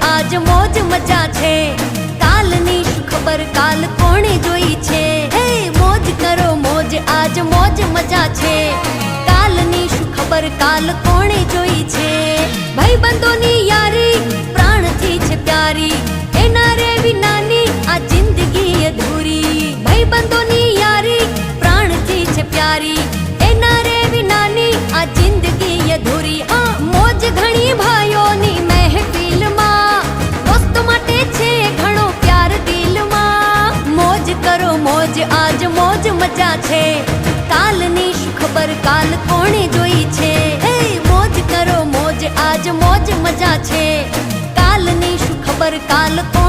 આજ મોજ મજા છે, કાલની શું ખબર કાલ કોણે જોઈ છે। હે મોજ કરો મોજ આજ મોજ મજા છે, કાલની શું ખબર કાલ કોણે જોઈ છે। ભાઈબંધોની યારી પ્રાણથી છે પ્યારી, એના રે વિનાની આ જિંદગી અધૂરી। ભાઈબંધોની યારી પ્રાણથી છે પ્યારી, એના રે વિનાની આ જિંદગી અધૂરી। આ મોજ ઘણી ભાઈઓની મહેફિલમાં, દોસ્તો માટે છે ઘણો પ્યાર દિલમાં। મોજ કરો મોજ આજ મોજ મજા છે, કાલની શું ખબર કાલ કોણે જોઈ છે। હે મોજ કરો મોજ આજ મોજ મજા છે, કાલની શું ખબર કાલ કોણે